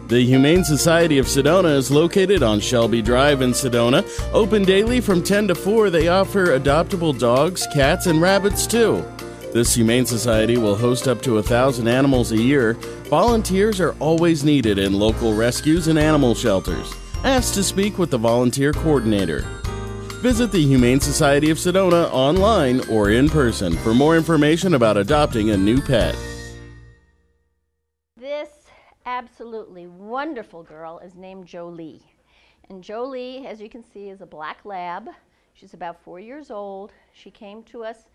The Humane Society of Sedona is located on Shelby Drive in Sedona. Open daily from 10 to 4. They offer adoptable dogs, cats, and rabbits too. This Humane Society will host up to 1,000 animals a year. Volunteers are always needed in local rescues and animal shelters. Ask to speak with the volunteer coordinator. Visit the Humane Society of Sedona online or in person for more information about adopting a new pet. This absolutely wonderful girl is named Jolie. And Jolie, as you can see, is a black lab. She's about 4 years old. She came to us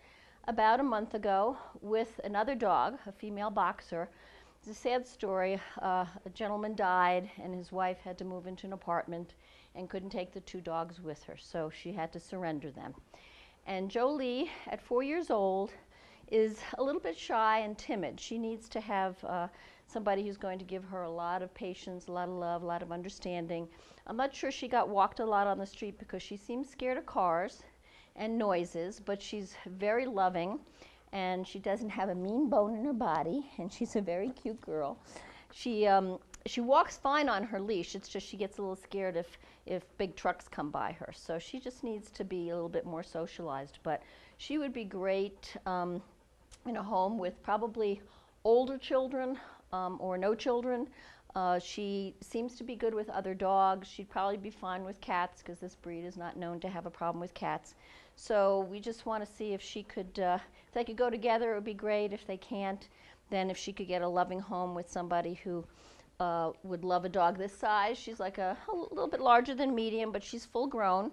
about a month ago with another dog, a female boxer. It's a sad story. A gentleman died and his wife had to move into an apartment and couldn't take the 2 dogs with her, so she had to surrender them. And Jolie, at 4 years old, is a little bit shy and timid. She needs to have somebody who's going to give her a lot of patience, a lot of love, a lot of understanding. I'm not sure she got walked a lot on the street because she seems scared of cars and noises, but she's very loving and she doesn't have a mean bone in her body, and she's a very cute girl. She walks fine on her leash. It's just she gets a little scared if big trucks come by her. So she just needs to be a little bit more socialized. But she would be great in a home with probably older children or no children. She seems to be good with other dogs. She'd probably be fine with cats because this breed is not known to have a problem with cats. So we just want to see if she could, if they could go together, it would be great. If they can't, then if she could get a loving home with somebody who would love a dog this size. She's like a little bit larger than medium, but she's full grown.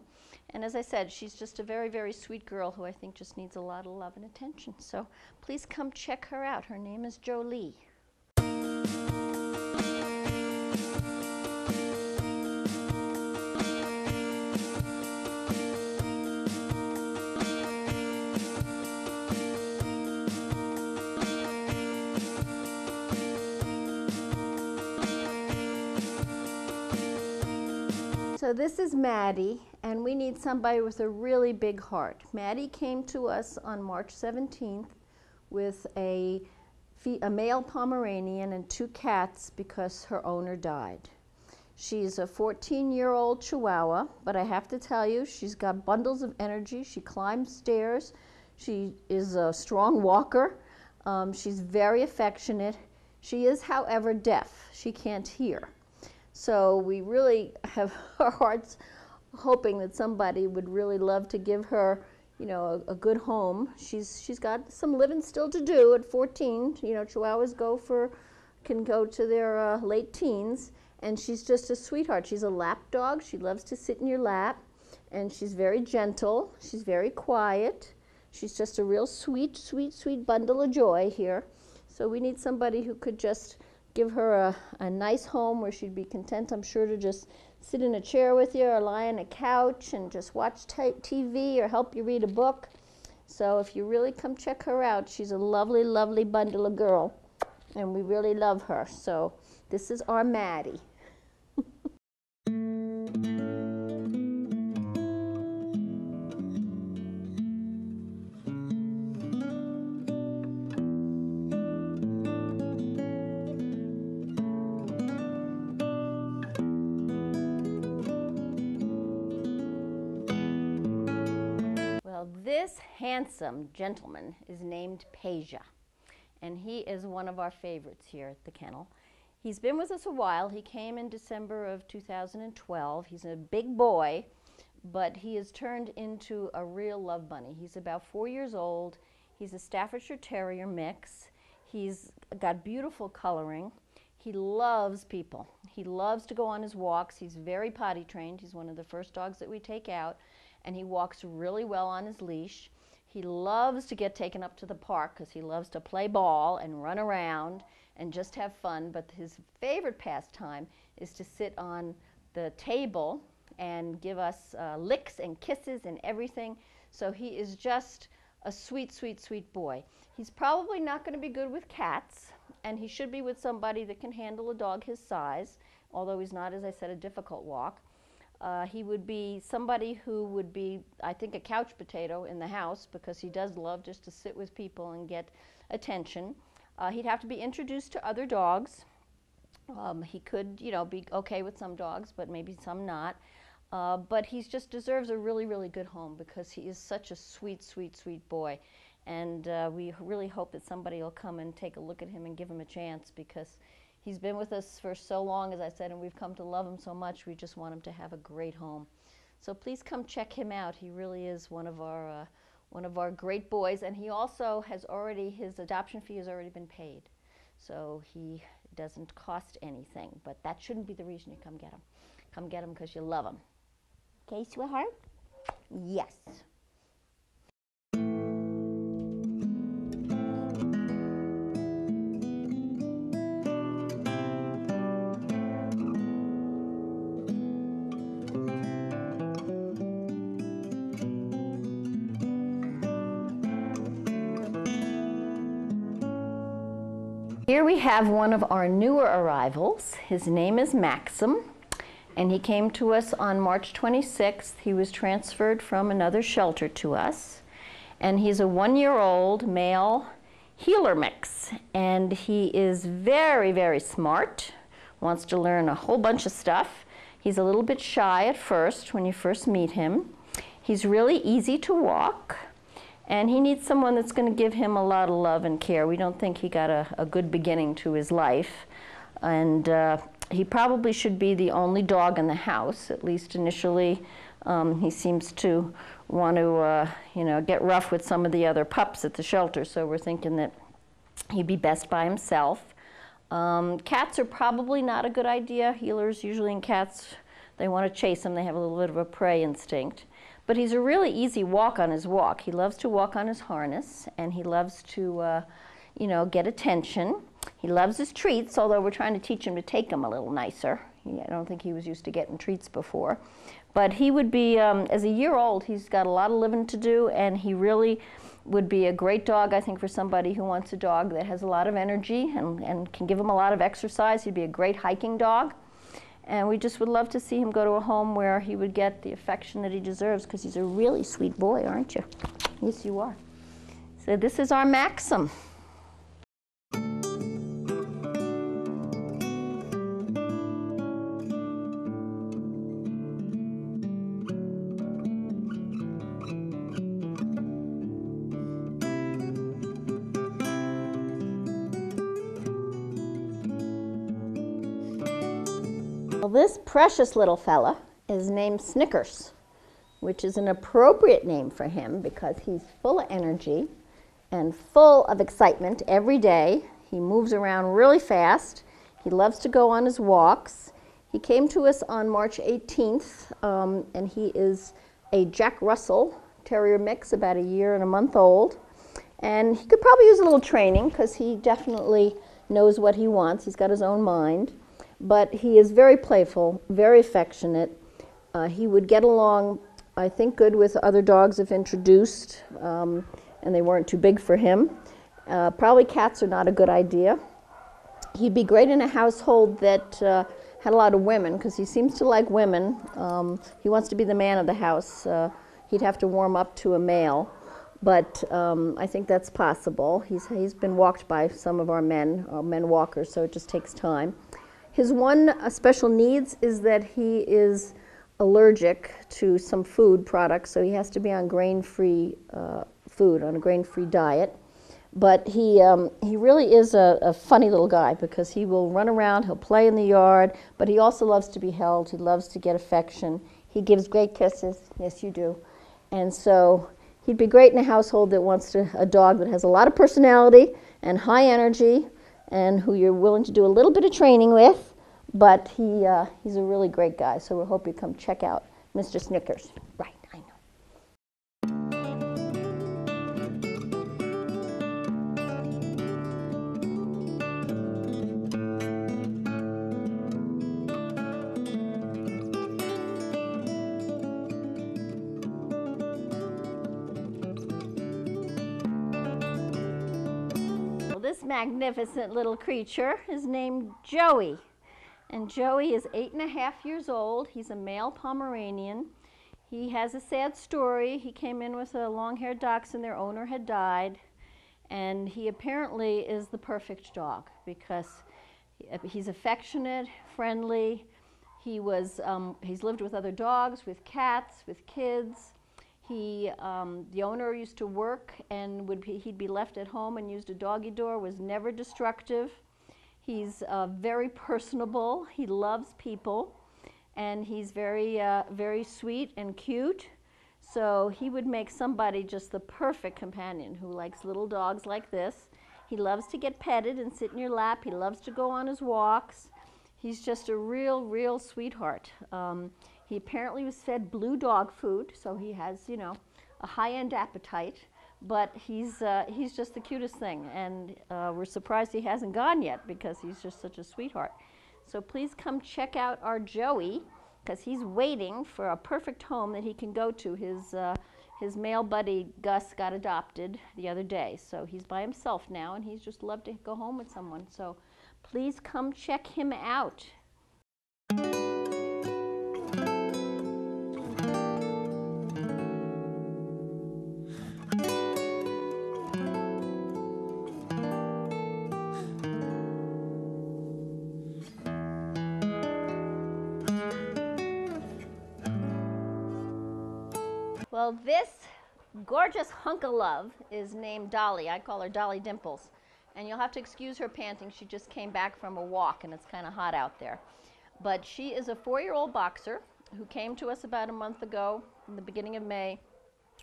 And as I said, she's just a very, very sweet girl who I think just needs a lot of love and attention. So please come check her out. Her name is Jolie. So this is Maddie, and we need somebody with a really big heart. Maddie came to us on March 17th with a male Pomeranian and 2 cats because her owner died. She's a 14-year-old Chihuahua, but I have to tell you, she's got bundles of energy. She climbs stairs. She is a strong walker. She's very affectionate. She is, however, deaf. She can't hear. So we really have our hearts hoping that somebody would really love to give her, you know, a good home. She's got some living still to do at 14. You know, Chihuahuas can go to their late teens, and she's just a sweetheart. She's a lap dog. She loves to sit in your lap, and she's very gentle. She's very quiet. She's just a real sweet, sweet, sweet bundle of joy here. So we need somebody who could just give her a nice home where she'd be content, I'm sure, to just sit in a chair with you or lie on a couch and just watch TV or help you read a book. So if you really come check her out, she's a lovely, lovely bundle of girl, and we really love her. So this is our Maddie. This handsome gentleman is named Peja, and he is one of our favorites here at the kennel. He's been with us a while. He came in December of 2012. He's a big boy, but he has turned into a real love bunny. He's about 4 years old. He's a Staffordshire Terrier mix. He's got beautiful coloring. He loves people. He loves to go on his walks. He's very potty trained. He's one of the first dogs that we take out, and he walks really well on his leash. He loves to get taken up to the park because he loves to play ball and run around, and just have fun, but his favorite pastime is to sit on the table and give us licks and kisses and everything. So he is just a sweet, sweet, sweet boy. He's probably not going to be good with cats, and he should be with somebody that can handle a dog his size, although he's not, as I said, a difficult walk. He would be somebody who would be, I think, a couch potato in the house, because he does love just to sit with people and get attention. He'd have to be introduced to other dogs. He could, you know, be okay with some dogs, but maybe some not. But he just deserves a really, really good home, because he is such a sweet, sweet, sweet boy. And we really hope that somebody will come and take a look at him and give him a chance, because he's been with us for so long, as I said, and we've come to love him so much. We just want him to have a great home. So please come check him out. He really is one of our great boys, and he also has already, his adoption fee has already been paid. So he doesn't cost anything, but that shouldn't be the reason you come get him. Come get him because you love him. Okay, sweetheart? Yes. Here we have one of our newer arrivals. His name is Maxim, and he came to us on March 26th. He was transferred from another shelter to us, and he's a one-year-old male heeler mix, and he is very, very smart, wants to learn a whole bunch of stuff. He's a little bit shy at first when you first meet him. He's really easy to walk. And he needs someone that's going to give him a lot of love and care. We don't think he got a good beginning to his life. And he probably should be the only dog in the house, at least initially. He seems to want to, you know, get rough with some of the other pups at the shelter, so we're thinking that he'd be best by himself. Cats are probably not a good idea. Healers usually in cats, they want to chase them. They have a little bit of a prey instinct. But he's a really easy walk on his walk. He loves to walk on his harness, and he loves to, you know, get attention. He loves his treats, although we're trying to teach him to take them a little nicer. I don't think he was used to getting treats before. But he would be, as a year old, he's got a lot of living to do, and he really would be a great dog, I think, for somebody who wants a dog that has a lot of energy and can give him a lot of exercise. He'd be a great hiking dog. And we just would love to see him go to a home where he would get the affection that he deserves, because he's a really sweet boy, aren't you? Yes, you are. So this is our Maxim. Well, this precious little fella is named Snickers, which is an appropriate name for him because he's full of energy and full of excitement every day. He moves around really fast. He loves to go on his walks. He came to us on March 18th, and he is a Jack Russell Terrier mix, about a year and a month old. And he could probably use a little training because he definitely knows what he wants. He's got his own mind. But he is very playful, very affectionate. He would get along, I think, good with other dogs if introduced, and they weren't too big for him. Probably cats are not a good idea. He'd be great in a household that had a lot of women, because he seems to like women. He wants to be the man of the house. He'd have to warm up to a male, but I think that's possible. He's been walked by some of our men walkers, so it just takes time. His one special needs is that he is allergic to some food products, so he has to be on grain-free food, on a grain-free diet. But he really is a funny little guy, because he will run around, he'll play in the yard, but he also loves to be held, he loves to get affection. He gives great kisses, yes you do. And so he'd be great in a household that wants a dog that has a lot of personality and high energy, and who you're willing to do a little bit of training with, but he's a really great guy, so we hope you come check out Mr. Snickers. Right, I know. magnificent little creature is named Joey. And Joey is 8.5 years old. He's a male Pomeranian. He has a sad story. He came in with a long-haired dachshund. Their owner had died. And he apparently is the perfect dog because he's affectionate, friendly. He's lived with other dogs, with cats, with kids. The owner used to work and he'd be left at home and used a doggy door, was never destructive. He's very personable. He loves people, and he's very sweet and cute. So he would make somebody just the perfect companion who likes little dogs like this. He loves to get petted and sit in your lap. He loves to go on his walks. He's just a real sweetheart. He apparently was fed blue dog food, so he has, a high-end appetite. But he's just the cutest thing, and we're surprised he hasn't gone yet because he's just such a sweetheart. So please come check out our Joey, because he's waiting for a perfect home that he can go to. His male buddy Gus got adopted the other day, so he's by himself now, and he's just loved to go home with someone. So please come check him out. Well, this gorgeous hunk of love is named Dolly. I call her Dolly Dimples. And you'll have to excuse her panting. She just came back from a walk, and it's kind of hot out there. But she is a 4-year-old boxer who came to us about a month ago, in the beginning of May,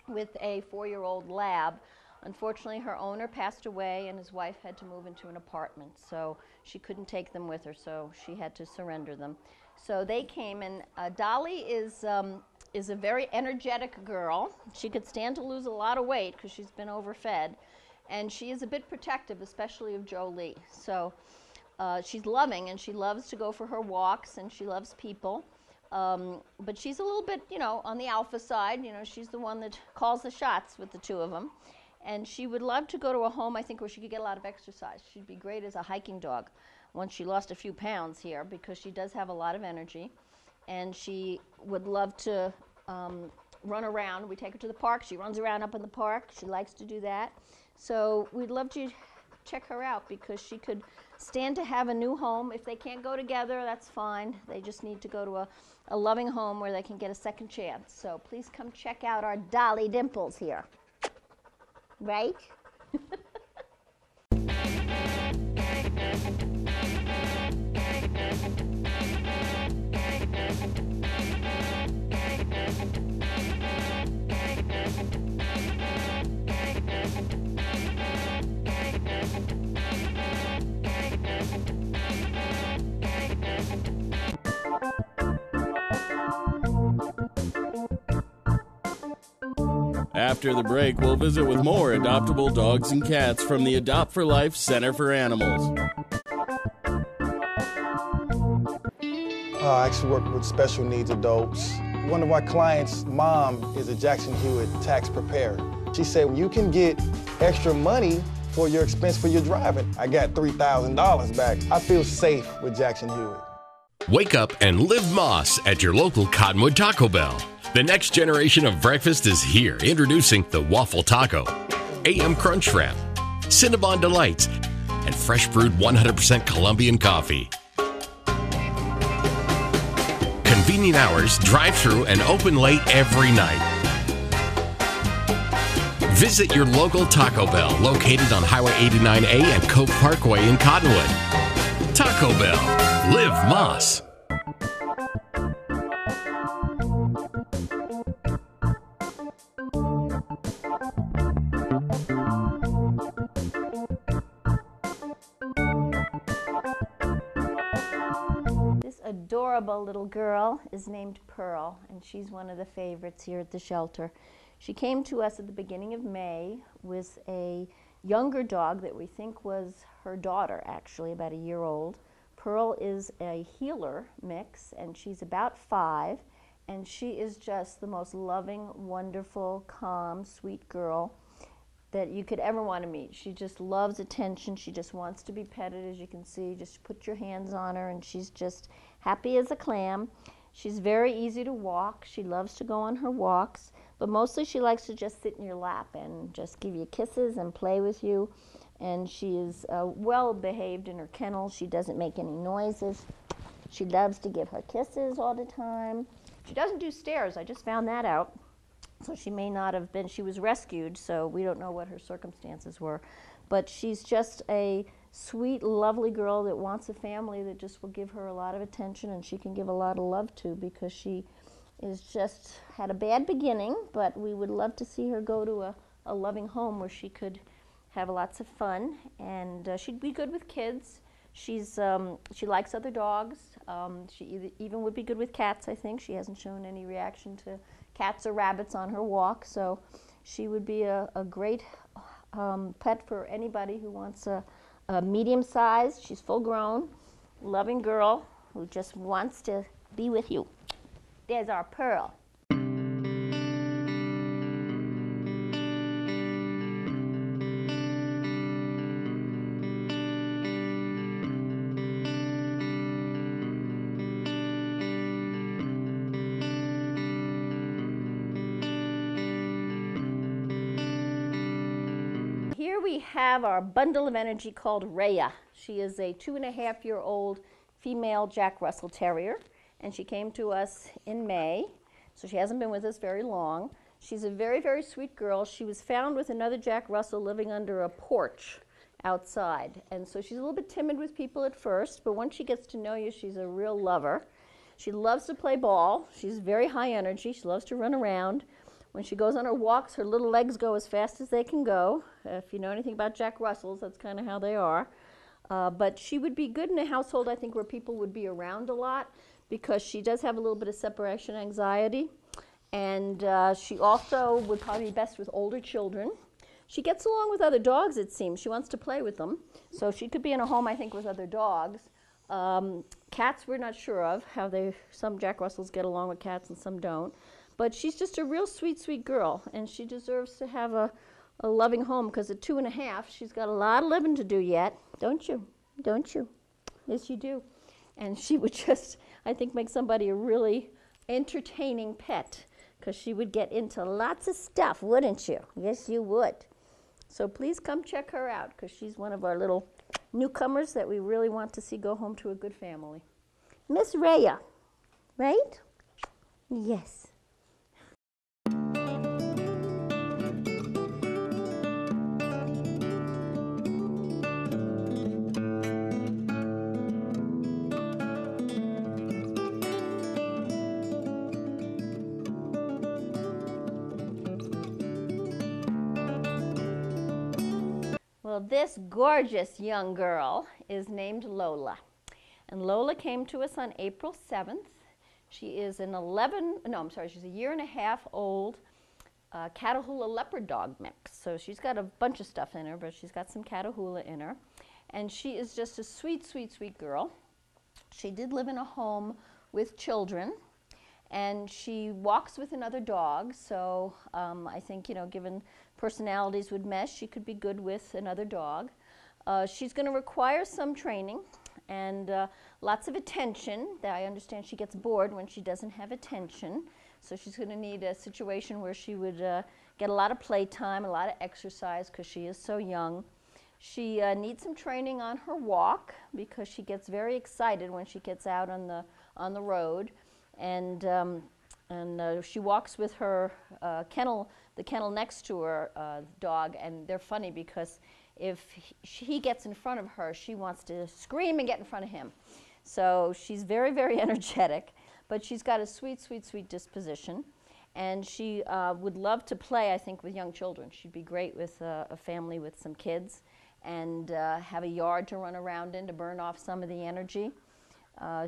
with a 4-year-old lab. Unfortunately, her owner passed away, and his wife had to move into an apartment. So she couldn't take them with her, so she had to surrender them. So they came, and Dolly is a very energetic girl. She could stand to lose a lot of weight because she's been overfed. And she is a bit protective, especially of Jolie. So she's loving, and she loves to go for her walks, and she loves people. But she's a little bit, on the alpha side. She's the one that calls the shots with the two of them. And she would love to go to a home, I think, where she could get a lot of exercise. She'd be great as a hiking dog once she lost a few pounds here, because she does have a lot of energy. And she would love to run around. We take her to the park. She runs around up in the park. She likes to do that. So we'd love to check her out because she could stand to have a new home. If they can't go together, that's fine. They just need to go to a loving home where they can get a second chance. So please come check out our Dolly Dimples here. Right? After the break, we'll visit with more adoptable dogs and cats from the Adopt for Life Center for Animals. I actually work with special needs adults. One of our clients' mom is a Jackson Hewitt tax preparer. She said, you can get extra money for your expense for your driving. I got $3,000 back. I feel safe with Jackson Hewitt. Wake up and live Moss at your local Cottonwood Taco Bell. The next generation of breakfast is here. Introducing the Waffle Taco, AM Crunch Wrap, Cinnabon Delights, and fresh brewed 100% Colombian coffee. Convenient hours, drive-through, and open late every night. Visit your local Taco Bell located on Highway 89A and Cove Parkway in Cottonwood. Taco Bell. Live Moss. This adorable little girl is named Pearl, and she's one of the favorites here at the shelter. She came to us at the beginning of May with a younger dog that we think was her daughter, actually, about a year old. Pearl is a healer mix, and she's about 5, and she is just the most loving, wonderful, calm, sweet girl. that you could ever want to meet. She just loves attention. She just wants to be petted, as you can see. Just put your hands on her, and she's just happy as a clam. She's very easy to walk. She loves to go on her walks, but mostly she likes to just sit in your lap and just give you kisses and play with you. And she is well behaved in her kennel. She doesn't make any noises. She loves to give her kisses all the time. She doesn't do stairs. I just found that out. So she may not have been, she was rescued, so we don't know what her circumstances were. But she's just a sweet, lovely girl that wants a family that just will give her a lot of attention and she can give a lot of love to, because she is just had a bad beginning, but we would love to see her go to a loving home where she could have lots of fun, and she'd be good with kids. She likes other dogs. She even would be good with cats, I think. She hasn't shown any reaction to cats or rabbits on her walk, so she would be a great pet for anybody who wants a medium-sized, she's full-grown, loving girl who just wants to be with you. There's our Pearl. Here we have our bundle of energy called Rhea. She is a 2.5-year-old female Jack Russell Terrier, and she came to us in May, so she hasn't been with us very long. She's a very, very sweet girl. She was found with another Jack Russell living under a porch outside, and so she's a little bit timid with people at first, but once she gets to know you, she's a real lover. She loves to play ball. She's very high energy. She loves to run around. When she goes on her walks, her little legs go as fast as they can go. If you know anything about Jack Russells, that's kind of how they are. But she would be good in a household, I think, where people would be around a lot, because she does have a little bit of separation anxiety. And she also would probably be best with older children. She gets along with other dogs, it seems. She wants to play with them. So she could be in a home, I think, with other dogs. Cats, we're not sure of, how some Jack Russells get along with cats and some don't. But she's just a real sweet, sweet girl, and she deserves to have a loving home, because at 2.5, she's got a lot of living to do yet. Don't you? Don't you? Yes, you do. And she would just, I think, make somebody a really entertaining pet, because she would get into lots of stuff, wouldn't you? Yes, you would. So please come check her out, because she's one of our little newcomers that we really want to see go home to a good family. Miss Rhea, right? Yes. Well, this gorgeous young girl is named Lola. And Lola came to us on April 7th. She is she's a 1.5-year-old Catahoula Leopard Dog mix. So she's got a bunch of stuff in her, but she's got some Catahoula in her. And she is just a sweet, sweet, sweet girl. She did live in a home with children, and she walks with another dog, so I think, given personalities would mesh, she could be good with another dog. She's going to require some training and lots of attention. I understand she gets bored when she doesn't have attention, so she's going to need a situation where she would get a lot of playtime, a lot of exercise, because she is so young. She needs some training on her walk, because she gets very excited when she gets out on the road. And she walks with her the kennel next to her dog, and they're funny because if he gets in front of her, she wants to scream and get in front of him. So she's very, very energetic, but she's got a sweet, sweet, sweet disposition, and she would love to play, I think, with young children. She'd be great with a family with some kids, and have a yard to run around in to burn off some of the energy.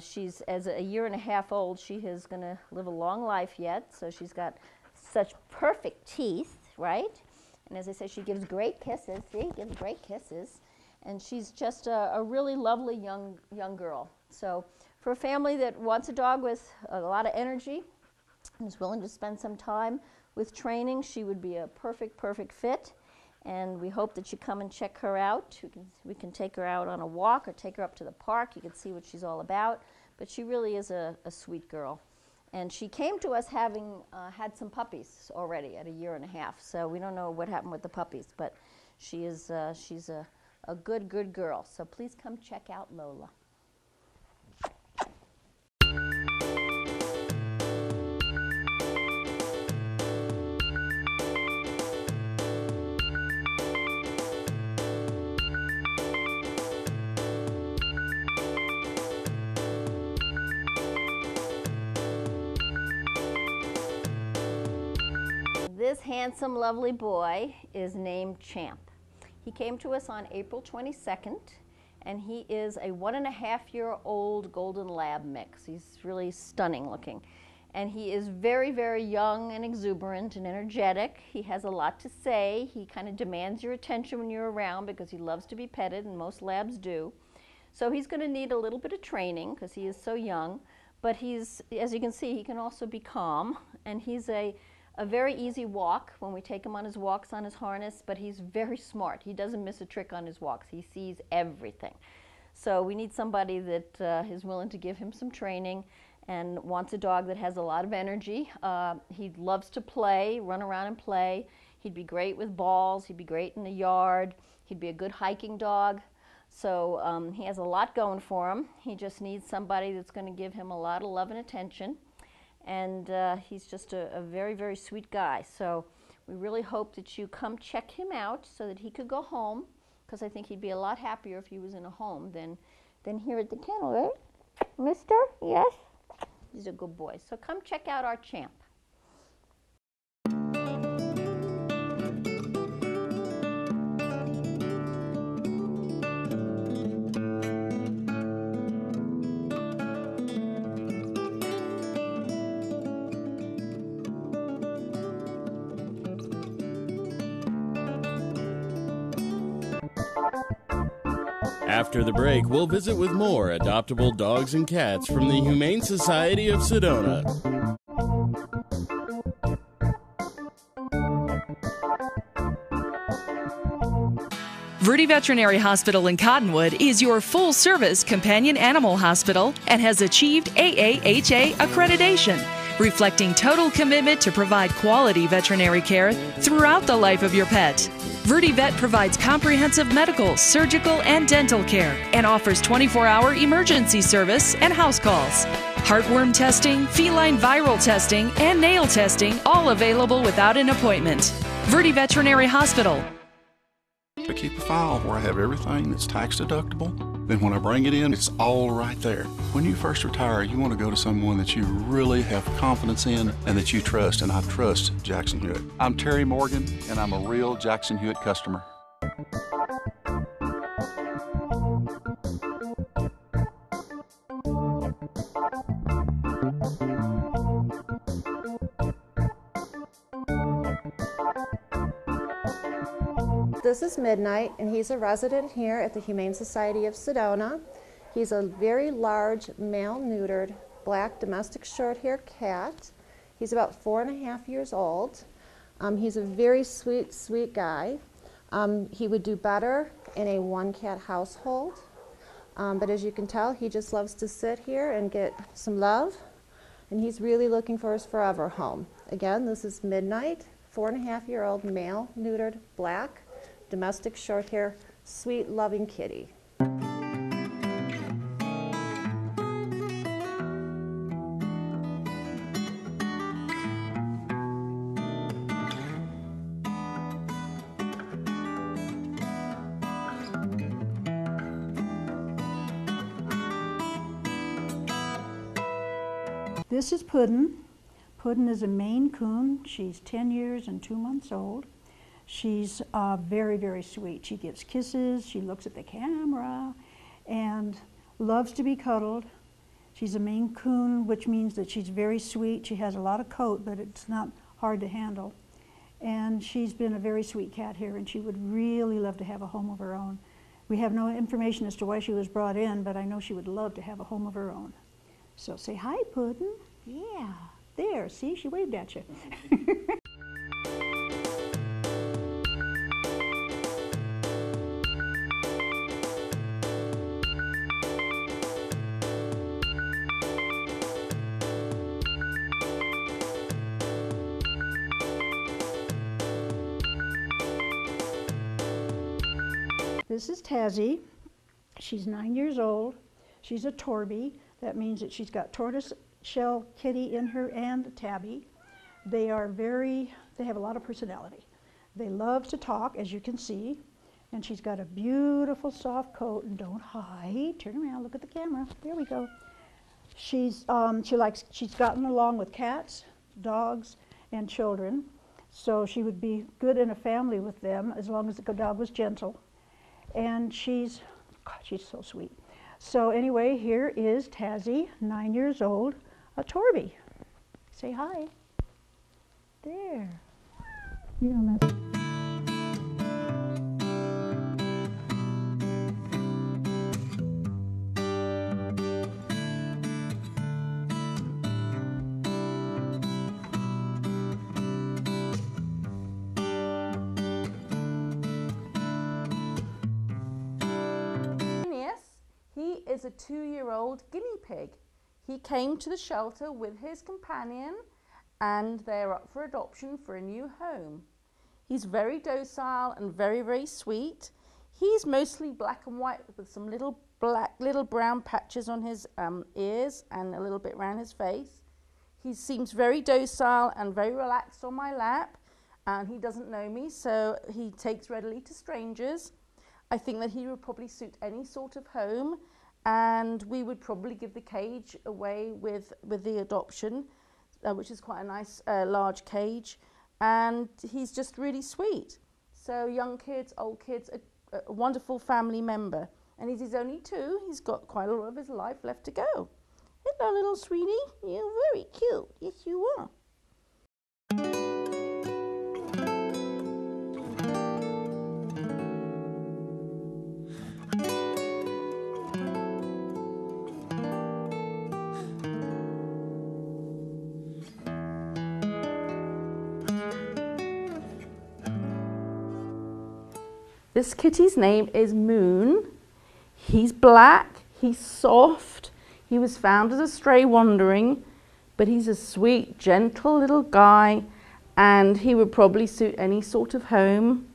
She's, as a 1.5-year-old, she is going to live a long life yet, so she's got such perfect teeth, right? And as I say, she gives great kisses. See, gives great kisses. And she's just a really lovely young girl. So for a family that wants a dog with a lot of energy and is willing to spend some time with training, she would be a perfect, perfect fit. and we hope that you come and check her out. We can take her out on a walk or take her up to the park. You can see what she's all about, but she really is a sweet girl. And she came to us having had some puppies already at 1.5 years, so we don't know what happened with the puppies, but she's a good girl. So please come check out Lola. This handsome, lovely boy is named Champ. He came to us on April 22nd, and he is a 1.5-year-old golden lab mix. He's really stunning looking. And he is very, very young and exuberant and energetic. He has a lot to say. He kind of demands your attention when you're around because he loves to be petted, and most labs do. So he's going to need a little bit of training because he is so young. But he's, as you can see, he can also be calm, and he's a very easy walk when we take him on his walks on his harness, but he's very smart. He doesn't miss a trick on his walks. He sees everything. So we need somebody that is willing to give him some training and wants a dog that has a lot of energy. He loves to play, run around and play. He'd be great with balls. He'd be great in the yard. He'd be a good hiking dog. So he has a lot going for him. He just needs somebody that's going to give him a lot of love and attention. And he's just a very, very sweet guy. So we really hope that you come check him out so that he could go home, because I think he'd be a lot happier if he was in a home than here at the kennel, right? Mister? Yes? He's a good boy. So come check out our Champ. After the break, we'll visit with more adoptable dogs and cats from the Humane Society of Sedona. Verde Veterinary Hospital in Cottonwood is your full-service companion animal hospital and has achieved AAHA accreditation, reflecting total commitment to provide quality veterinary care throughout the life of your pet. Verde Vet provides comprehensive medical, surgical, and dental care and offers 24-hour emergency service and house calls. Heartworm testing, feline viral testing, and nail testing, all available without an appointment. Verde Veterinary Hospital. I keep a file where I have everything that's tax deductible. Then when I bring it in, it's all right there. When you first retire, you want to go to someone that you really have confidence in and that you trust, and I trust Jackson Hewitt. I'm Terry Morgan, and I'm a real Jackson Hewitt customer. This is Midnight, and he's a resident here at the Humane Society of Sedona. He's a very large, male-neutered, black domestic short-hair cat. He's about 4.5 years old. He's a very sweet, sweet guy. He would do better in a one-cat household, but as you can tell, he just loves to sit here and get some love, and he's really looking for his forever home. Again, this is Midnight, 4.5-year-old male-neutered, black, domestic short-hair, sweet, loving kitty. This is Puddin'. Puddin' is a Maine Coon. She's 10 years and 2 months old. She's very, very sweet. She gives kisses, she looks at the camera, and loves to be cuddled. She's a Maine Coon, which means that she's very sweet. She has a lot of coat, but it's not hard to handle. And she's been a very sweet cat here, and she would really love to have a home of her own. We have no information as to why she was brought in, but I know she would love to have a home of her own. So say hi, Puddin'. Yeah, there, see, she waved at you. This is Tazzy. She's 9 years old. She's a Torby. That means that she's got tortoise shell kitty in her and tabby. They have a lot of personality. They love to talk, as you can see, and she's got a beautiful soft coat, and don't hide. Turn around, look at the camera. There we go. She's gotten along with cats, dogs, and children, so she would be good in a family with them as long as the dog was gentle. And she's so sweet. So anyway, here is Tazzy, 9 years old, a Torby. Say hi. There. You know that. He is a 2-year-old guinea pig. He came to the shelter with his companion and they're up for adoption for a new home. He's very docile and very, very sweet. He's mostly black and white with some little brown patches on his ears and a little bit around his face. He seems very docile and very relaxed on my lap, and he doesn't know me, so he takes readily to strangers. I think that he would probably suit any sort of home, and we would probably give the cage away with the adoption, which is quite a nice large cage, and he's just really sweet. So young kids, old kids, a wonderful family member. And he's only 2, he's got quite a lot of his life left to go. Hello, little sweetie, you're very cute. Yes, you are. This kitty's name is Moon. He's black, he's soft. He was found as a stray wandering, but he's a sweet, gentle little guy, and he would probably suit any sort of home.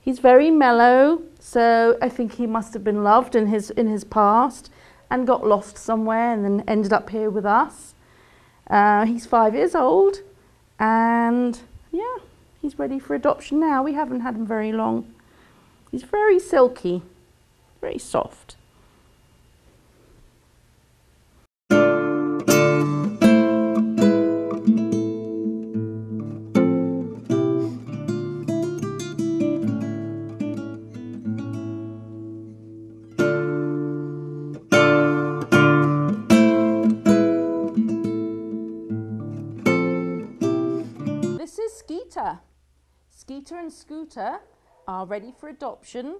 He's very mellow, so I think he must have been loved in his past and got lost somewhere and then ended up here with us. He's 5 years old, and yeah, he's ready for adoption now. We haven't had him very long. He's very silky, very soft. This is Skeeter. Skeeter and Scooter are ready for adoption.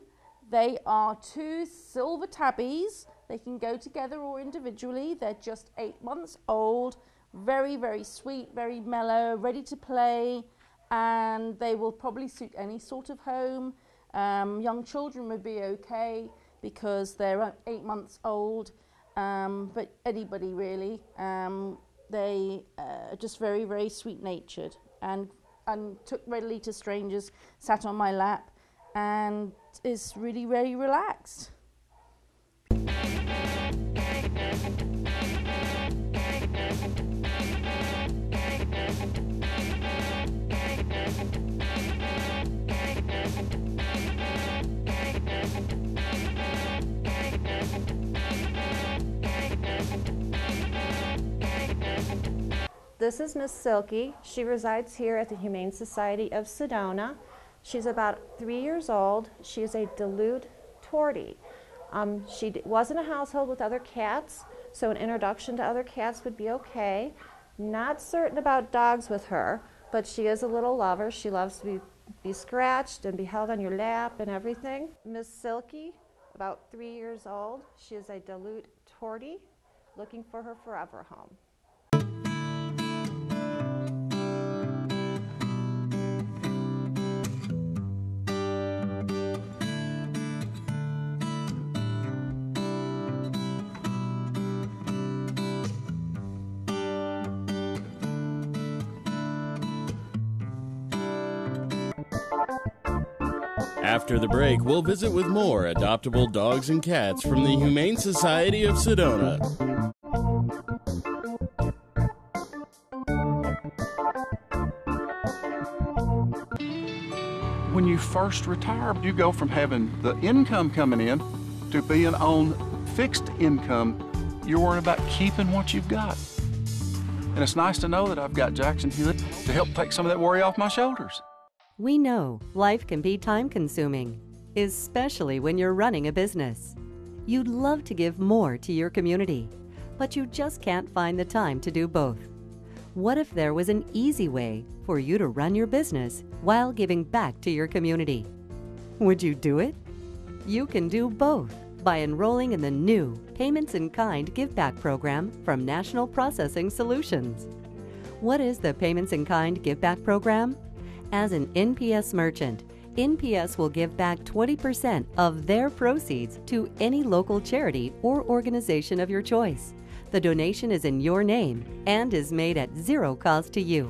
They are 2 silver tabbies. They can go together or individually. They're just 8 months old, very, very sweet, very mellow, ready to play, and they will probably suit any sort of home. Young children would be okay because they're 8 months old, but anybody really. They are just very, very sweet-natured and took readily to strangers, sat on my lap, and is really, very relaxed. This is Miss Silky. She resides here at the Humane Society of Sedona. She's about 3 years old. She is a Duluth Tortie. She was in a household with other cats, so an introduction to other cats would be okay. Not certain about dogs with her, but she is a little lover. She loves to be scratched and be held on your lap and everything. Miss Silky, about 3 years old. She is a Duluth Tortie, looking for her forever home. After the break, we'll visit with more adoptable dogs and cats from the Humane Society of Sedona. When you first retire, you go from having the income coming in to being on fixed income. You're worrying about keeping what you've got. And it's nice to know that I've got Jackson Hewitt to help take some of that worry off my shoulders. We know life can be time-consuming, especially when you're running a business. You'd love to give more to your community, but you just can't find the time to do both. What if there was an easy way for you to run your business while giving back to your community? Would you do it? You can do both by enrolling in the new Payments in Kind Give Back program from National Processing Solutions. What is the Payments in Kind Give Back program? As an NPS merchant, NPS will give back 20% of their proceeds to any local charity or organization of your choice. The donation is in your name and is made at zero cost to you.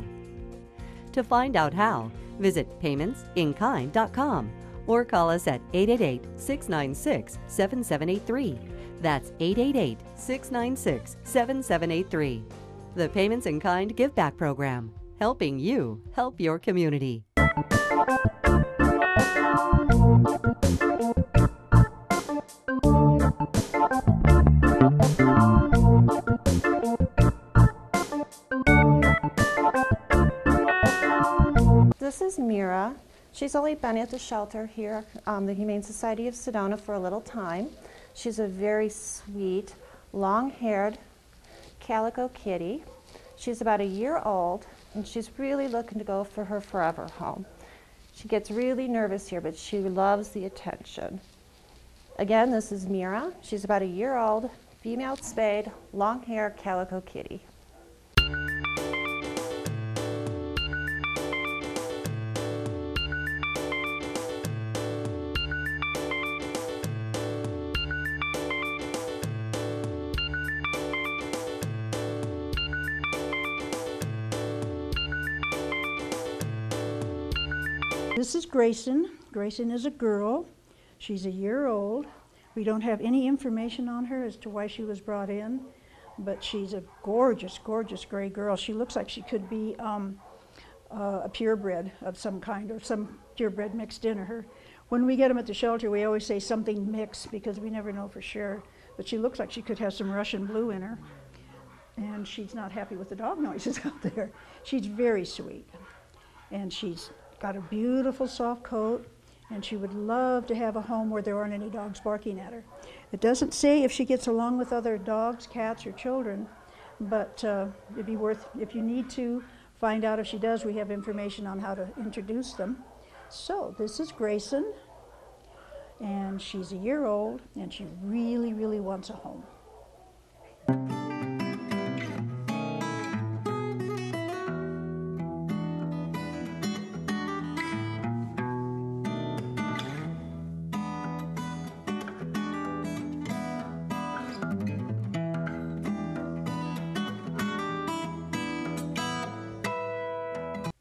To find out how, visit paymentsinkind.com or call us at 888-696-7783. That's 888-696-7783. The Payments in Kind Give Back program, helping you help your community. This is Mira. She's only been at the shelter here, the Humane Society of Sedona, for a little time. She's a very sweet, long-haired calico kitty. She's about a year old, and she's really looking to go for her forever home. She gets really nervous here, but she loves the attention. Again, this is Mira. She's about a year old, female spayed, long-haired calico kitty. This is Grayson. Grayson is a girl. She's a year old. We don't have any information on her as to why she was brought in, but she's a gorgeous, gorgeous gray girl. She looks like she could be a purebred of some kind, or some purebred mixed in her. When we get them at the shelter, we always say something mixed because we never know for sure. But she looks like she could have some Russian blue in her. And she's not happy with the dog noises out there. She's very sweet. And she's got a beautiful soft coat, and she would love to have a home where there aren't any dogs barking at her. It doesn't say if she gets along with other dogs, cats, or children, but it'd be worth, if you need to find out if she does, we have information on how to introduce them. So this is Grayson, and she's a year old, and she really, really wants a home.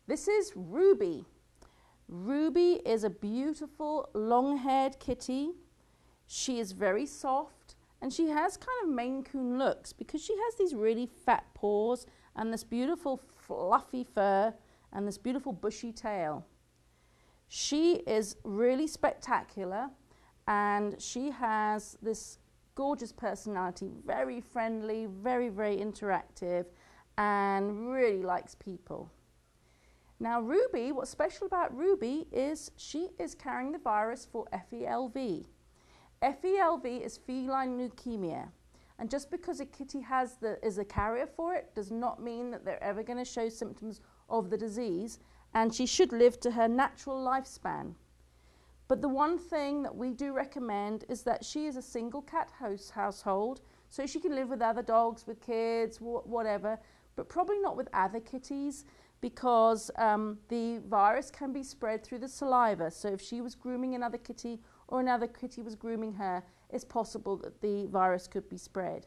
This is Ruby. Ruby is a beautiful long-haired kitty. She is very soft, and she has kind of Maine Coon looks because she has these really fat paws and this beautiful fluffy fur and this beautiful bushy tail. She is really spectacular, and she has this gorgeous personality, very friendly, very, very interactive, and really likes people. Now Ruby, what's special about Ruby is she is carrying the virus for FELV. FELV is feline leukemia, and just because a kitty is a carrier for it does not mean that they're ever going to show symptoms of the disease, and she should live to her natural lifespan. But the one thing that we do recommend is that she is a single cat household, so she can live with other dogs, with kids, whatever, but probably not with other kitties, because the virus can be spread through the saliva. So if she was grooming another kitty or another kitty was grooming her, it's possible that the virus could be spread.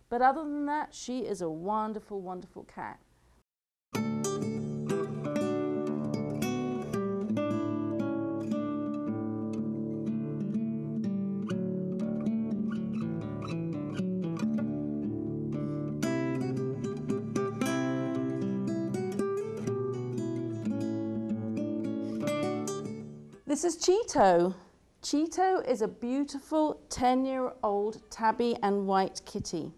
But other than that, she is a wonderful, wonderful cat. This is Cheeto. Cheeto is a beautiful 10-year-old tabby and white kitty.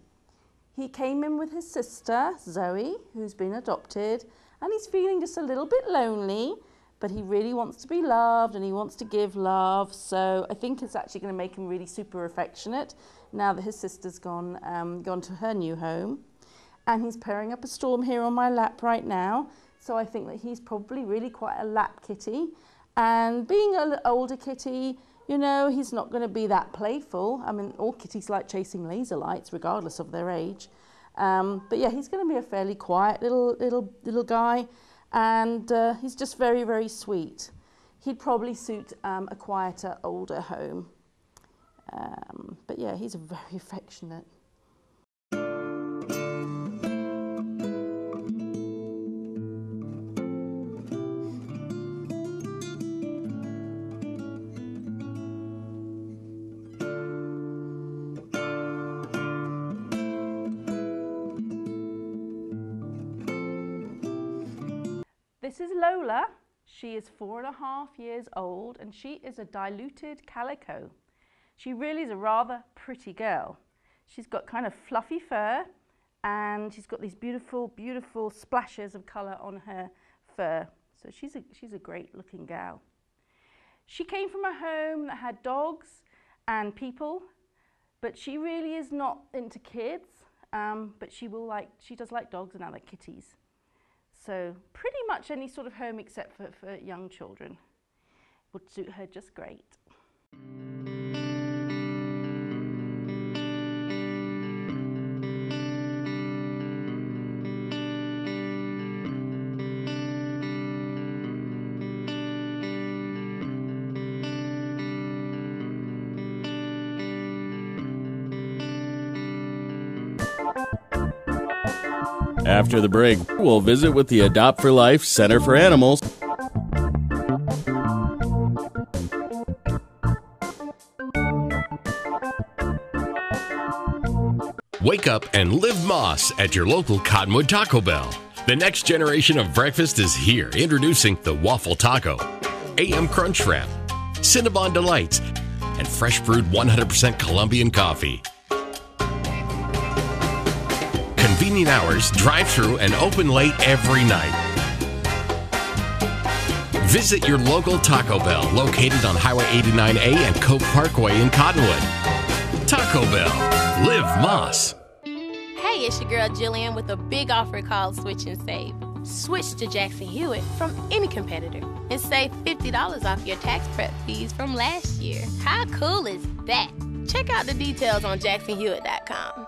He came in with his sister, Zoe, who's been adopted, and he's feeling just a little bit lonely, but he really wants to be loved and he wants to give love. So I think it's actually going to make him really super affectionate now that his sister's gone to her new home. And he's purring up a storm here on my lap right now. So I think that he's probably really quite a lap kitty. And being an older kitty, you know, he's not going to be that playful. I mean, all kitties like chasing laser lights, regardless of their age. But yeah, he's going to be a fairly quiet little guy. And he's just very, very sweet. He'd probably suit a quieter, older home. But yeah, he's very affectionate. This is Lola. She is 4.5 years old and she is a diluted calico. She really is a rather pretty girl. She's got kind of fluffy fur and she's got these beautiful, beautiful splashes of colour on her fur. So she's a great looking gal. She came from a home that had dogs and people, but she really is not into kids, but she does like dogs and other kitties. So pretty much any sort of home except for young children would suit her just great. After the break, we'll visit with the Adopt for Life Center for Animals. Wake up and live Moss at your local Cottonwood Taco Bell. The next generation of breakfast is here, introducing the Waffle Taco, AM Crunch Wrap, Cinnabon Delights, and fresh brewed 100% Colombian coffee. Convenient hours, drive-through, and open late every night. Visit your local Taco Bell located on Highway 89A and Coke Parkway in Cottonwood. Taco Bell. Live Moss. Hey, it's your girl Jillian with a big offer called Switch and Save. Switch to Jackson Hewitt from any competitor and save $50 off your tax prep fees from last year. How cool is that? Check out the details on jacksonhewitt.com.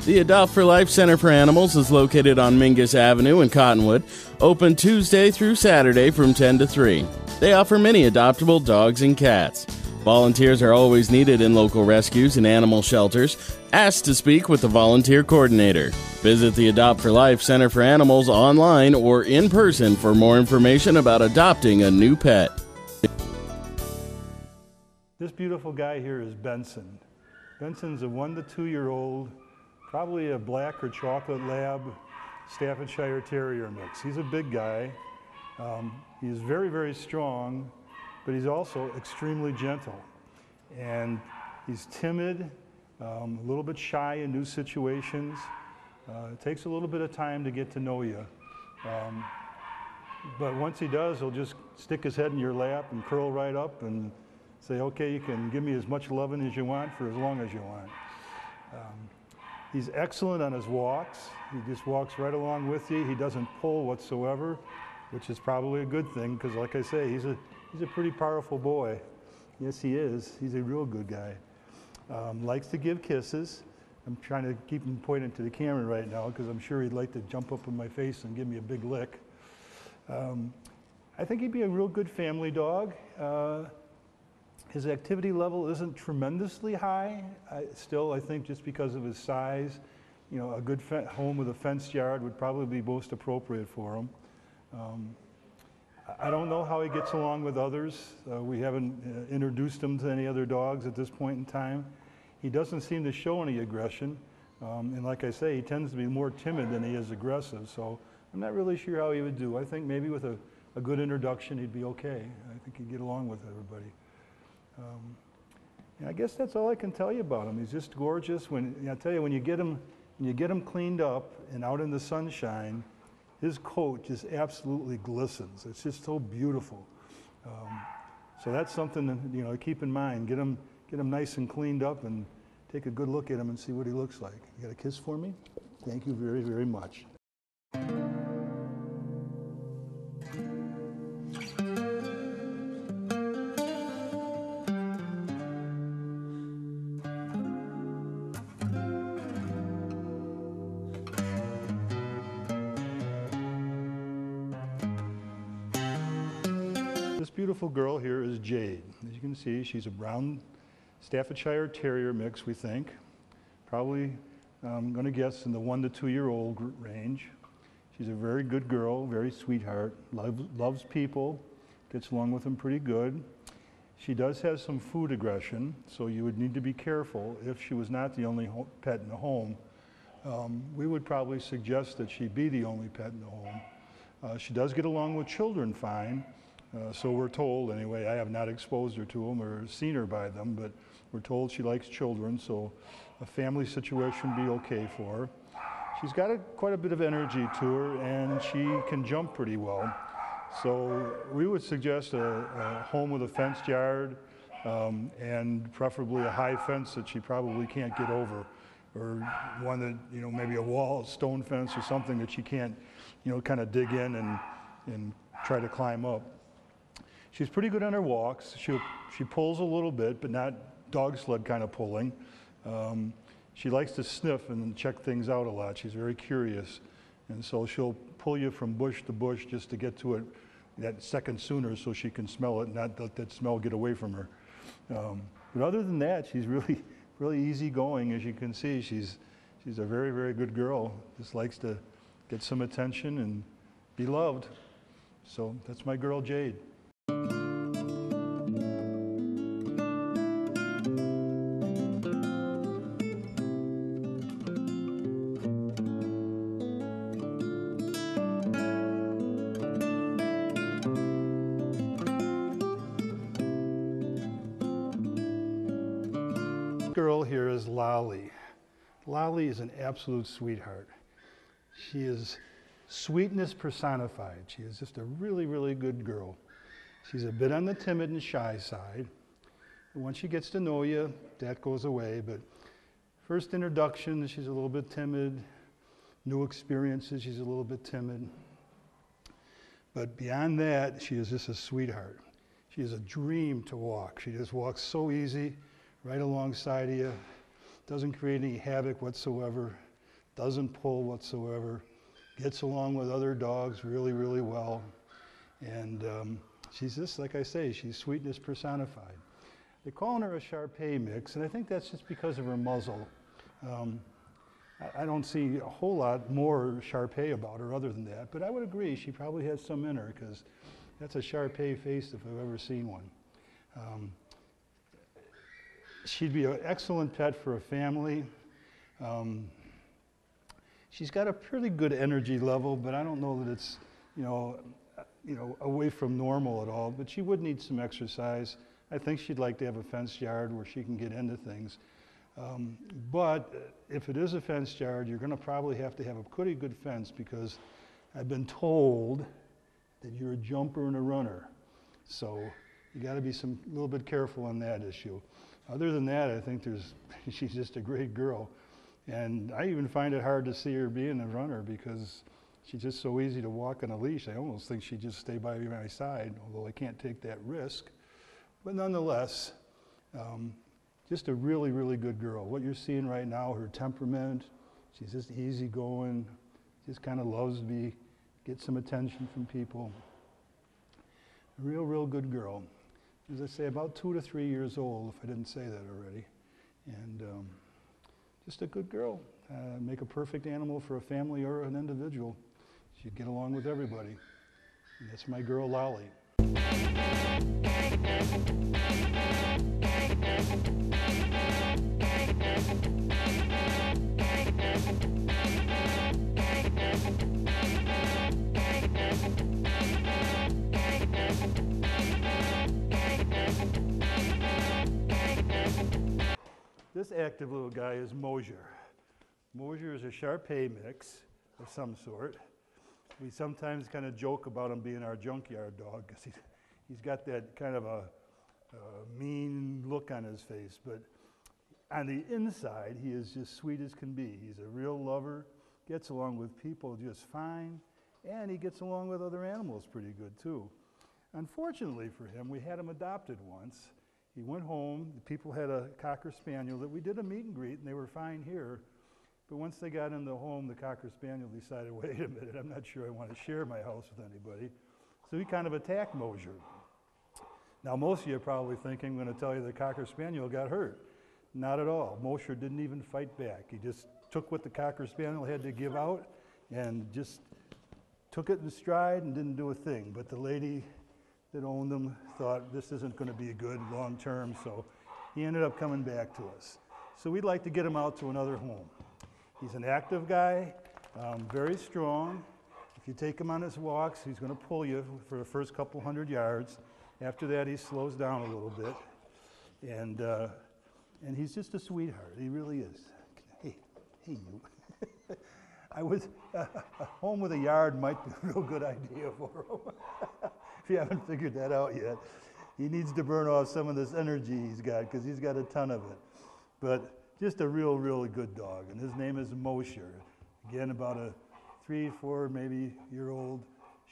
The Adopt for Life Center for Animals is located on Mingus Avenue in Cottonwood, open Tuesday through Saturday from 10 to 3. They offer many adoptable dogs and cats. Volunteers are always needed in local rescues and animal shelters. Ask to speak with the volunteer coordinator. Visit the Adopt for Life Center for Animals online or in person for more information about adopting a new pet. This beautiful guy here is Benson. Benson's a 1 to 2 year old, probably a black or chocolate lab Staffordshire Terrier mix. He's a big guy. He's very, very strong, but he's also extremely gentle. And he's timid, a little bit shy in new situations. It takes a little bit of time to get to know you. But once he does, he'll just stick his head in your lap and curl right up and say, okay, you can give me as much loving as you want for as long as you want. He's excellent on his walks. He just walks right along with you. He doesn't pull whatsoever, which is probably a good thing because, like I say, he's a pretty powerful boy. Yes, he is. He's a real good guy. Likes to give kisses. I'm trying to keep him pointing to the camera right now because I'm sure he'd like to jump up in my face and give me a big lick. I think he'd be a real good family dog. His activity level isn't tremendously high. Still, I think just because of his size, you know, a good home with a fenced yard would probably be most appropriate for him. I don't know how he gets along with others. We haven't introduced him to any other dogs at this point in time. He doesn't seem to show any aggression. And like I say, he tends to be more timid than he is aggressive. So I'm not really sure how he would do. I think maybe with a good introduction, he'd be okay. I think he'd get along with everybody. And I guess that's all I can tell you about him. He's just gorgeous. I tell you, when you get him cleaned up and out in the sunshine, his coat just absolutely glistens. It's just so beautiful. So that's something to keep in mind. Get him nice and cleaned up and take a good look at him and see what he looks like. You got a kiss for me? Thank you very, very much. This beautiful girl here is Jade. As you can see, she's a brown Staffordshire Terrier mix, we think. Probably, I'm going to guess, in the 1 to 2 year old range. She's a very good girl, very sweetheart, loves people, gets along with them pretty good. She does have some food aggression, so you would need to be careful. If she was not the only pet in the home, we would probably suggest that she be the only pet in the home. She does get along with children fine. So we're told, anyway. I have not exposed her to them or seen her by them, but we're told she likes children, so a family situation would be okay for her. She's got quite a bit of energy to her, and she can jump pretty well. So we would suggest a home with a fenced yard, and preferably a high fence that she probably can't get over, or one that, maybe a wall, stone fence or something that she can't, kind of dig in and try to climb up. She's pretty good on her walks. She pulls a little bit, but not dog sled kind of pulling. She likes to sniff and check things out a lot. She's very curious. And so she'll pull you from bush to bush just to get to it that second sooner so she can smell it and not let that smell get away from her. But other than that, she's really, really easygoing. As you can see, she's a very, very good girl. Just likes to get some attention and be loved. So that's my girl, Jade. Girl here is Lolly. Lolly is an absolute sweetheart. She is sweetness personified. She is just a really, really good girl. She's a bit on the timid and shy side. And once she gets to know you, that goes away. But first introduction, she's a little bit timid. New experiences, she's a little bit timid. But beyond that, she is just a sweetheart. She is a dream to walk. She just walks so easy, right alongside of you. Doesn't create any havoc whatsoever. Doesn't pull whatsoever. Gets along with other dogs really, really well. And she's just, like I say, she's sweetness personified. They're calling her a Shar-Pei mix, and I think that's just because of her muzzle. I don't see a whole lot more Shar-Pei about her other than that, but I would agree she probably has some in her, because that's a Shar-Pei face if I've ever seen one. She'd be an excellent pet for a family. She's got a pretty good energy level, but I don't know that it's, away from normal at all. But she would need some exercise. I think she'd like to have a fenced yard where she can get into things. But if it is a fenced yard, you're going to probably have to have a pretty good fence, because I've been told that you're a jumper and a runner. So you got to be a little bit careful on that issue. Other than that, I think she's just a great girl. And I even find it hard to see her being a runner, because she's just so easy to walk on a leash. I almost think she'd just stay by my side, although I can't take that risk. But nonetheless, just a really, really good girl. What you're seeing right now, her temperament, she's just easygoing, just kind of loves to get some attention from people. A real, real good girl. As I say, about 2 to 3 years old, if I didn't say that already. And just a good girl. Make a perfect animal for a family or an individual. She'd get along with everybody. And that's my girl Lolly. This active little guy is Mosier. Mosier is a Shar-Pei mix of some sort. We sometimes kind of joke about him being our junkyard dog because he's got that kind of a mean look on his face, but on the inside he is just sweet as can be. He's a real lover, gets along with people just fine, and he gets along with other animals pretty good too. Unfortunately for him, we had him adopted once. He went home, the people had a Cocker Spaniel that we did a meet and greet and they were fine here. But once they got in the home, the Cocker Spaniel decided, wait a minute, I'm not sure I want to share my house with anybody. So he kind of attacked Mosier. Now most of you are probably thinking, I'm going to tell you the Cocker Spaniel got hurt. Not at all. Mosier didn't even fight back. He just took what the Cocker Spaniel had to give out and just took it in stride and didn't do a thing. But the lady that owned him thought this isn't going to be good long term, so he ended up coming back to us. So we'd like to get him out to another home. He's an active guy, very strong. If you take him on his walks, he's going to pull you for the first couple 100 yards. After that, he slows down a little bit. And he's just a sweetheart. He really is. Hey you. I was, a home with a yard might be a real good idea for him. If you haven't figured that out yet. He needs to burn off some of this energy he's got because he's got a ton of it. But just a really good dog, and his name is Mosier. Again, about a 3, 4, maybe year-old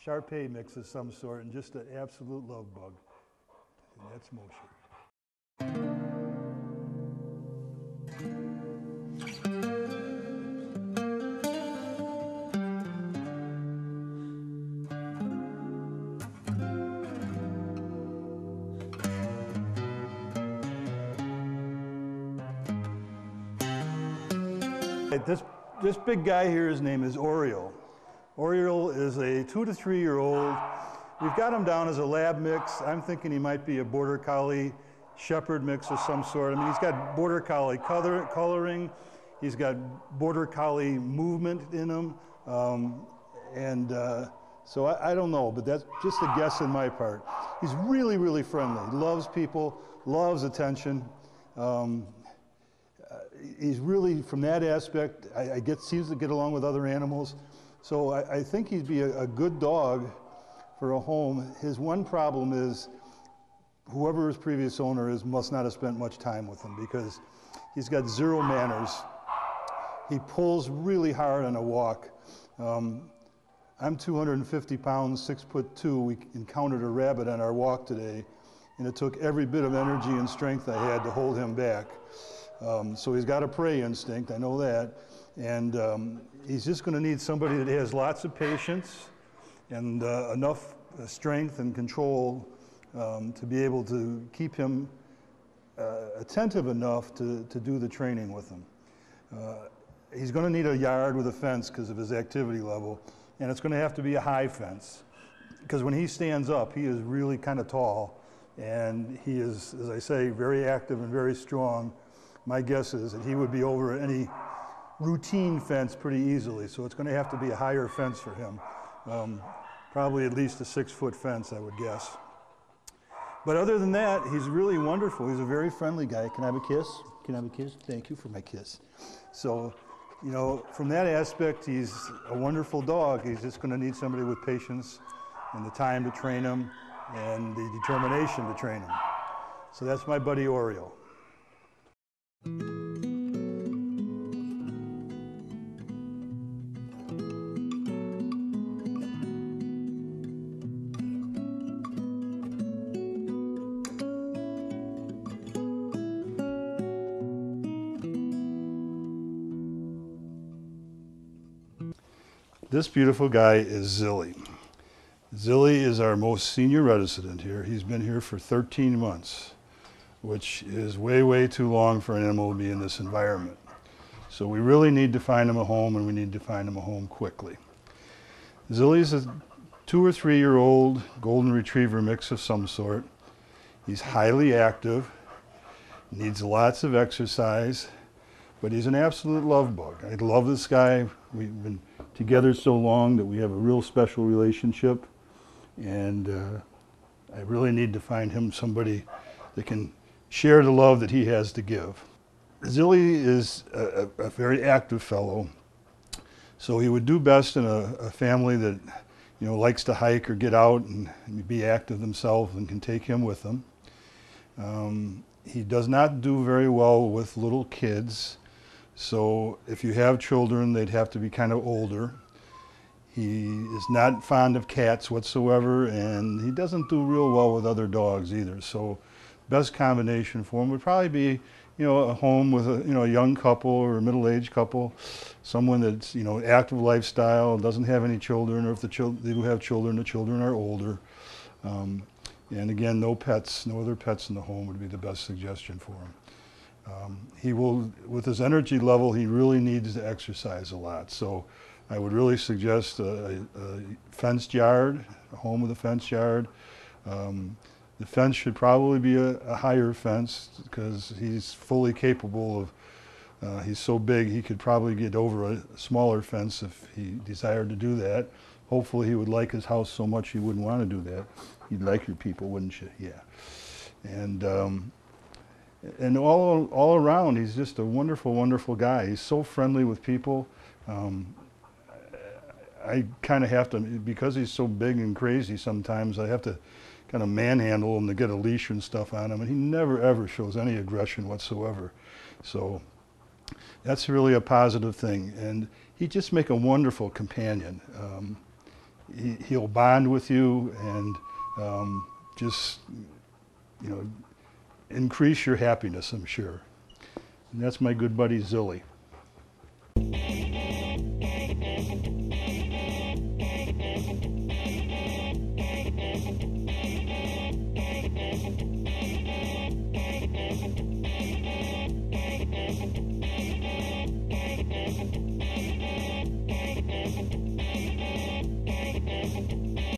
Shar-Pei mix of some sort, and just an absolute love bug. And that's Mosier. This big guy here, his name is Oriole. Oriole is a 2 to 3 year old. We've got him down as a lab mix. I'm thinking he might be a Border Collie Shepherd mix of some sort. I mean, he's got Border Collie coloring. He's got Border Collie movement in him. So I don't know, but that's just a guess on my part. He's really friendly. He loves people, loves attention. He's really, from that aspect, seems to get along with other animals. So I think he'd be a good dog for a home. His one problem is whoever his previous owner is must not have spent much time with him because he's got zero manners. He pulls really hard on a walk. I'm 250 pounds, 6'2". We encountered a rabbit on our walk today, and it took every bit of energy and strength I had to hold him back. So he's got a prey instinct, I know that, and he's just going to need somebody that has lots of patience and enough strength and control to be able to keep him attentive enough to do the training with him. He's going to need a yard with a fence because of his activity level, and it's going to have to be a high fence because when he stands up, he is really kind of tall, and he is, as I say, very active and very strong. My guess is that he would be over any routine fence pretty easily, so it's going to have to be a higher fence for him. Probably at least a 6-foot fence, I would guess. But other than that, he's really wonderful. He's a very friendly guy. Can I have a kiss? Can I have a kiss? Thank you for my kiss. So, you know, from that aspect, he's a wonderful dog. He's just going to need somebody with patience and the time to train him and the determination to train him. So that's my buddy Oriole. This beautiful guy is Zilly. Zilly is our most senior resident here. He's been here for 13 months, which is way too long for an animal to be in this environment. So we really need to find him a home, and we need to find him a home quickly. Zilly's a 2 or 3 year old golden retriever mix of some sort. He's highly active, needs lots of exercise, but he's an absolute love bug. I love this guy. We've been together so long that we have a real special relationship, and I really need to find him somebody that can share the love that he has to give. Zilly is a very active fellow, so he would do best in a family that, you know, likes to hike or get out and be active themselves and can take him with them. He does not do very well with little kids, so if you have children, they'd have to be kind of older. He is not fond of cats whatsoever, and he doesn't do real well with other dogs either. So best combination for him would probably be, you know, a home with a young couple or a middle-aged couple, someone that's, you know, active lifestyle, doesn't have any children, or if they do have children, the children are older. And again, no pets, no other pets in the home would be the best suggestion for him. He will, with his energy level, he really needs to exercise a lot. So I would really suggest a fenced yard, a home with a fenced yard. The fence should probably be a higher fence because he's fully capable of, he's so big he could probably get over a smaller fence if he desired to do that. Hopefully he would like his house so much he wouldn't want to do that. You'd like your people, wouldn't you? Yeah. And all around, he's just a wonderful, wonderful guy. He's so friendly with people. I kind of have to, because he's so big and crazy sometimes, I have to kind of manhandle him to get a leash and stuff on him, and he never ever shows any aggression whatsoever. So that's really a positive thing, and he'd just make a wonderful companion. He'll bond with you and just, you know, increase your happiness, I'm sure. And that's my good buddy Zilly.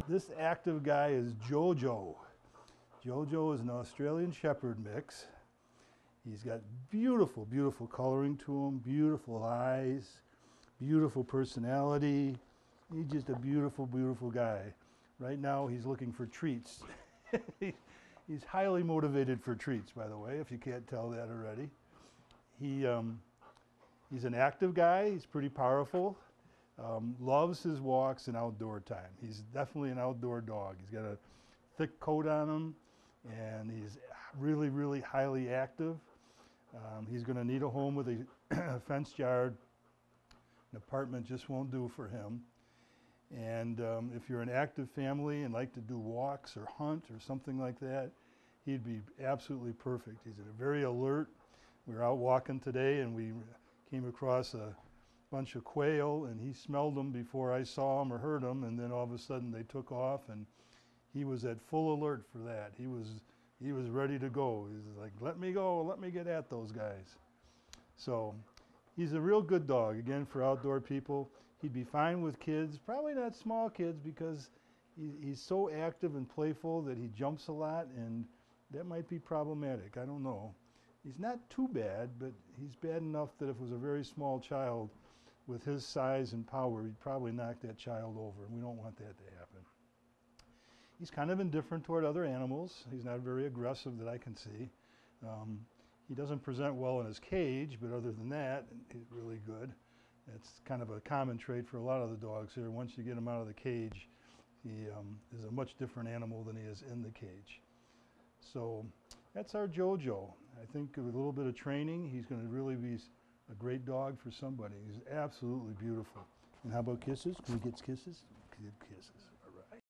This active guy is Jojo. Jojo is an Australian Shepherd mix. He's got beautiful, beautiful coloring to him, beautiful eyes, beautiful personality. He's just a beautiful, beautiful guy. Right now he's looking for treats. He's highly motivated for treats, by the way, if you can't tell that already. He's an active guy. He's pretty powerful. Loves his walks and outdoor time. He's definitely an outdoor dog. He's got a thick coat on him, and he's really, really highly active. He's going to need a home with a fenced yard. An apartment just won't do for him. And if you're an active family and like to do walks or hunt or something like that, he'd be absolutely perfect. He's very alert. We were out walking today, and we came across a bunch of quail, and he smelled them before I saw them or heard them, and then all of a sudden they took off, and he was at full alert for that. He was ready to go. He was like, let me go, let me get at those guys. So he's a real good dog, again, for outdoor people. He'd be fine with kids, probably not small kids, because he's so active and playful that he jumps a lot, and that might be problematic. I don't know. He's not too bad, but he's bad enough that if it was a very small child, with his size and power, he'd probably knock that child over, and we don't want that to happen. He's kind of indifferent toward other animals. He's not very aggressive that I can see. He doesn't present well in his cage, but other than that, he's really good. It's kind of a common trait for a lot of the dogs here. Once you get him out of the cage, he is a much different animal than he is in the cage. So that's our Jojo. I think with a little bit of training, he's going to really be a great dog for somebody. He's absolutely beautiful. And how about kisses? Can we get kisses? Good kisses. All right.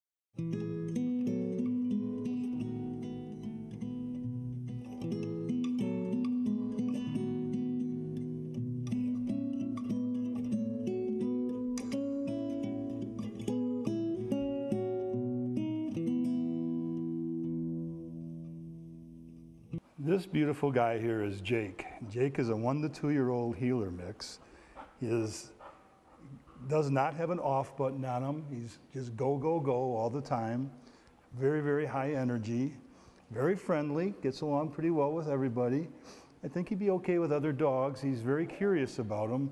This beautiful guy here is Jake. Jake is a 1 to 2 year old heeler mix. He is does not have an off button on him. He's just go, go, go all the time. Very, very high energy. Very friendly, gets along pretty well with everybody. I think he'd be okay with other dogs. He's very curious about them.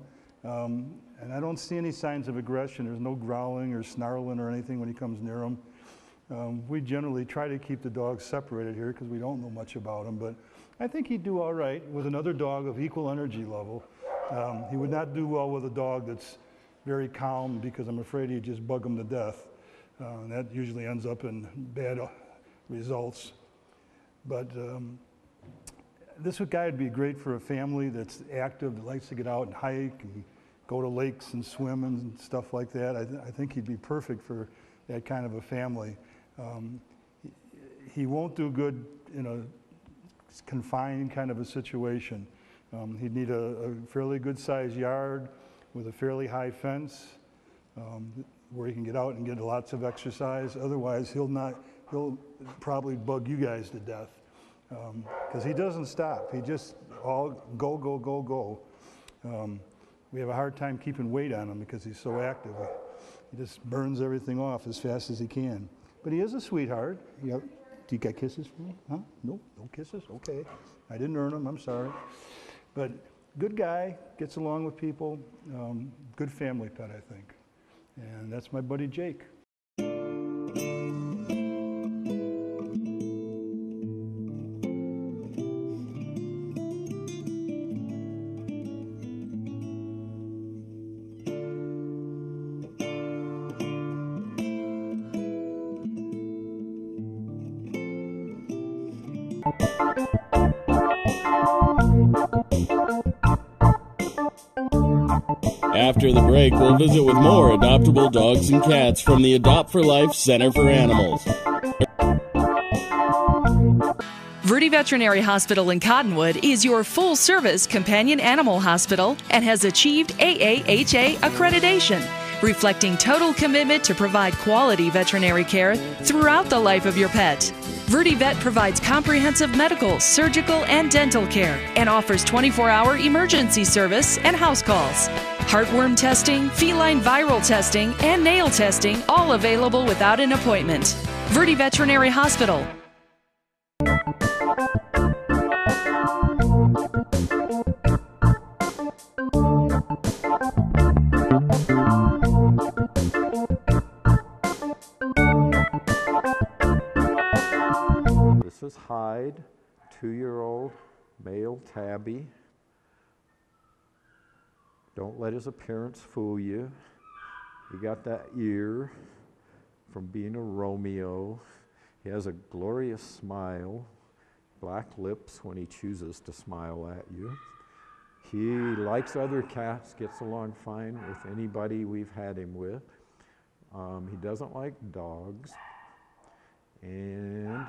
And I don't see any signs of aggression. There's no growling or snarling or anything when he comes near them. We generally try to keep the dogs separated here because we don't know much about them, but I think he'd do all right with another dog of equal energy level. He would not do well with a dog that's very calm because I'm afraid he'd just bug him to death. And that usually ends up in bad results. But this guy would be great for a family that's active, that likes to get out and hike and go to lakes and swim and stuff like that. I think he'd be perfect for that kind of a family. He won't do good in a confined kind of a situation. He'd need a fairly good sized yard with a fairly high fence where he can get out and get lots of exercise. Otherwise, he'll probably bug you guys to death because he doesn't stop. He just all go, go, go, go. We have a hard time keeping weight on him because he's so active. He just burns everything off as fast as he can. But he is a sweetheart. Do you got kisses for me? Huh? No kisses? Okay. I didn't earn them, I'm sorry. But good guy, gets along with people, good family pet, I think. And that's my buddy Jake. After the break, we'll visit with more adoptable dogs and cats from the Adopt for Life Center for Animals. Verde Veterinary Hospital in Cottonwood is your full-service companion animal hospital and has achieved AAHA accreditation, reflecting total commitment to provide quality veterinary care throughout the life of your pet. Verde Vet provides comprehensive medical, surgical, and dental care and offers 24-hour emergency service and house calls. Heartworm testing, feline viral testing, and nail testing, all available without an appointment. Verde Veterinary Hospital. This is Hyde, 2-year-old male tabby. Don't let his appearance fool you. He got that ear from being a Romeo. He has a glorious smile, black lips when he chooses to smile at you. He likes other cats, gets along fine with anybody we've had him with. He doesn't like dogs, and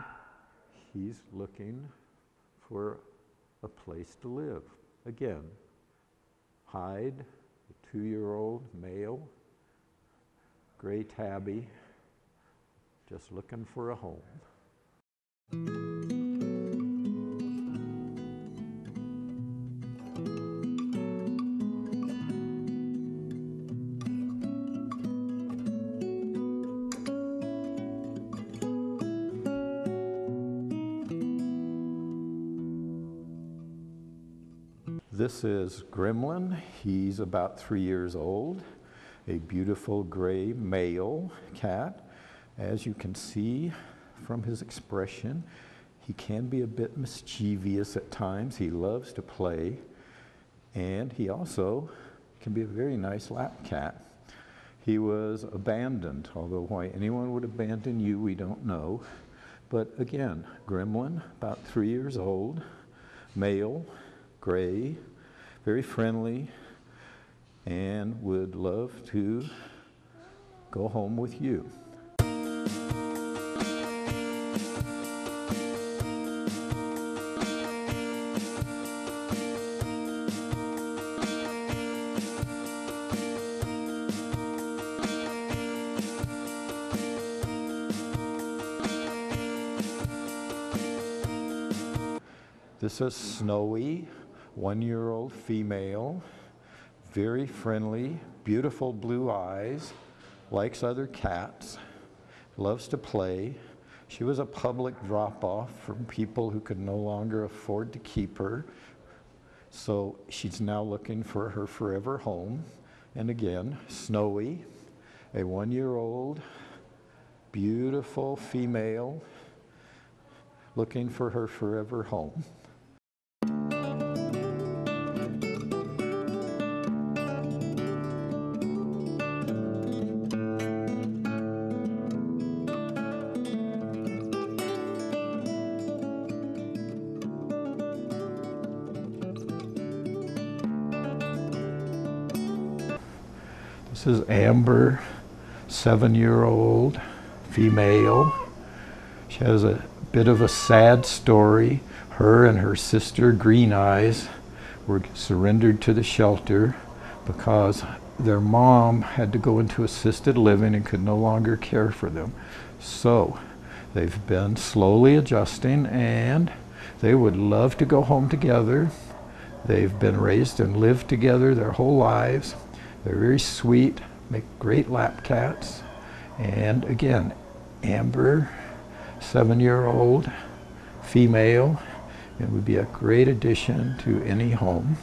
he's looking for a place to live. Again, Hyde, a 2-year-old male, gray tabby, just looking for a home. This is Gremlin. He's about 3 years old, a beautiful gray male cat. As you can see from his expression, he can be a bit mischievous at times. He loves to play, and he also can be a very nice lap cat. He was abandoned, although why anyone would abandon you, we don't know. But again, Gremlin, about 3 years old, male, gray, very friendly, and would love to go home with you. This is Snowy, 1-year-old female, very friendly, beautiful blue eyes, likes other cats, loves to play. She was a public drop-off from people who could no longer afford to keep her. So she's now looking for her forever home. And again, Snowy, a 1-year-old, beautiful female, looking for her forever home. This is Amber, 7-year-old female. She has a bit of a sad story. Her and her sister, Green Eyes, were surrendered to the shelter because their mom had to go into assisted living and could no longer care for them. So they've been slowly adjusting, and they would love to go home together. They've been raised and lived together their whole lives. They're very sweet, make great lap cats. And again, Amber, 7-year-old female, and would be a great addition to any home.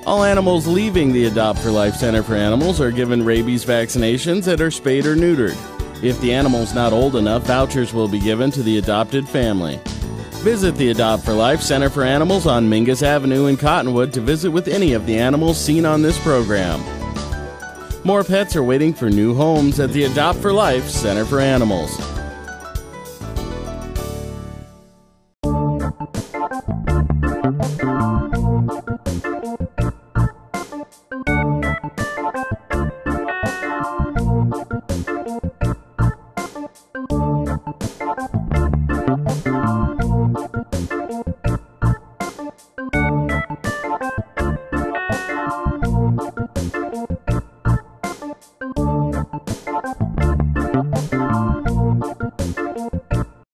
All animals leaving the Adopt for Life Center for Animals are given rabies vaccinations and are spayed or neutered. If the animal's not old enough, vouchers will be given to the adopted family. Visit the Adopt for Life Center for Animals on Mingus Avenue in Cottonwood to visit with any of the animals seen on this program. More pets are waiting for new homes at the Adopt for Life Center for Animals.